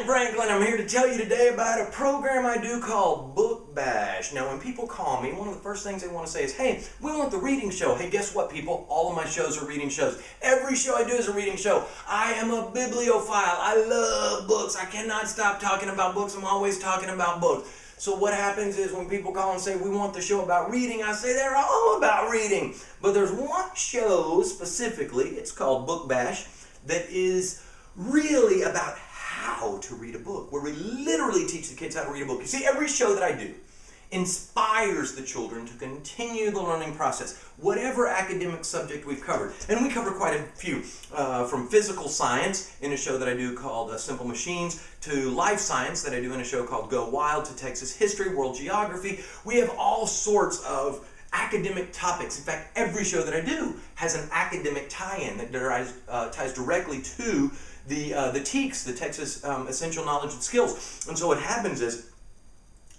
Julian Franklin. I'm here to tell you today about a program I do called Book Bash. Now, when people call me, one of the first things they want to say is, hey, we want the reading show. Hey, guess what, people? All of my shows are reading shows. Every show I do is a reading show. I am a bibliophile. I love books. I cannot stop talking about books. I'm always talking about books. So what happens is when people call and say, we want the show about reading, I say they're all about reading. But there's one show specifically, it's called Book Bash, that is really about how to read a book, where we literally teach the kids how to read a book. You see, every show that I do inspires the children to continue the learning process, whatever academic subject we've covered. And we cover quite a few, from physical science in a show that I do called Simple Machines, to life science that I do in a show called Go Wild, to Texas history, world geography. We have all sorts of academic topics. In fact, every show that I do has an academic tie-in that ties directly to the TEKS, the Texas Essential Knowledge and Skills. And so what happens is,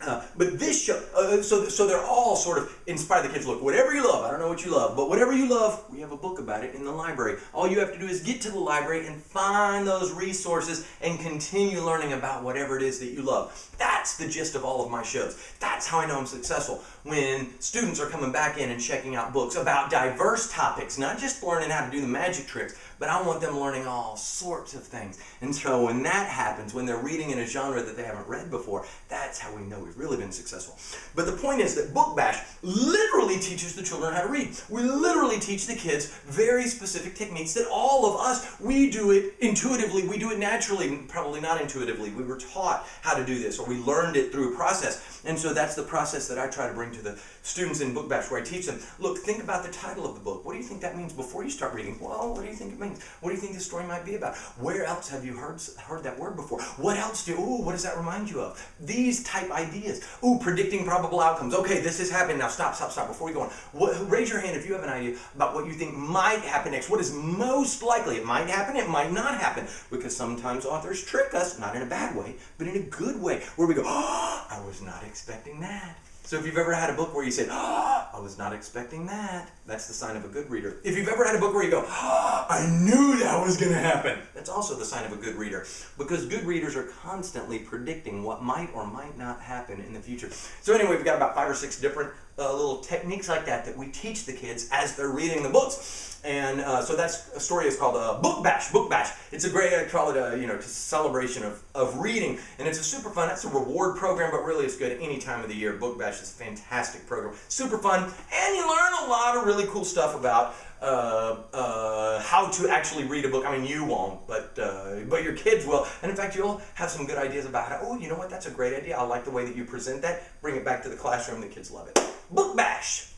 but this show, so they're all sort of inspire the kids. Look, whatever you love, I don't know what you love, but whatever you love, we have a book about it in the library. All you have to do is get to the library and find those resources and continue learning about whatever it is that you love. That's the gist of all of my shows. That's how I know I'm successful. When students are coming back in and checking out books about diverse topics, not just learning how to do the magic tricks, but I want them learning all sorts of things. And so when that happens, when they're reading in a genre that they haven't read before, that's how we know we've really been successful. But the point is that Book Bash literally teaches the children how to read. We literally teach the kids very specific techniques that all of us, we do it intuitively, we do it naturally, probably not intuitively. We were taught how to do this, or we learned it through a process. And so that's the process that I try to bring to the students in Book Bash, where I teach them, look, think about the title of the book. What do you think that means before you start reading? Well, what do you think it means? What do you think the story might be about? Where else have you heard that word before? What else what does that remind you of? These type ideas. Predicting probable outcomes. Okay, this is happening. Now stop. Before we go on, raise your hand if you have an idea about what you think might happen next. What is most likely? It might happen, it might not happen. Because sometimes authors trick us, not in a bad way, but in a good way, where we go, oh, I was not expecting that. So if you've ever had a book where you said, oh, I was not expecting that, that's the sign of a good reader. If you've ever had a book where you go, oh, I knew that was going to happen, that's also the sign of a good reader. Because good readers are constantly predicting what might or might not happen in the future. So anyway, we've got about 5 or 6 different little techniques like that we teach the kids as they're reading the books. And so that's a story is called Book Bash. Book Bash. It's a great, I call it a celebration of reading, and it's a super fun. It's a reward program, but really it's good any time of the year. Book Bash is a fantastic program, super fun, and you learn a lot of really cool stuff about how to actually read a book. I mean, you won't, but your kids will. And in fact, you'll have some good ideas about how, oh, you know what, that's a great idea. I like the way that you present that. Bring it back to the classroom. The kids love it. Book Bash.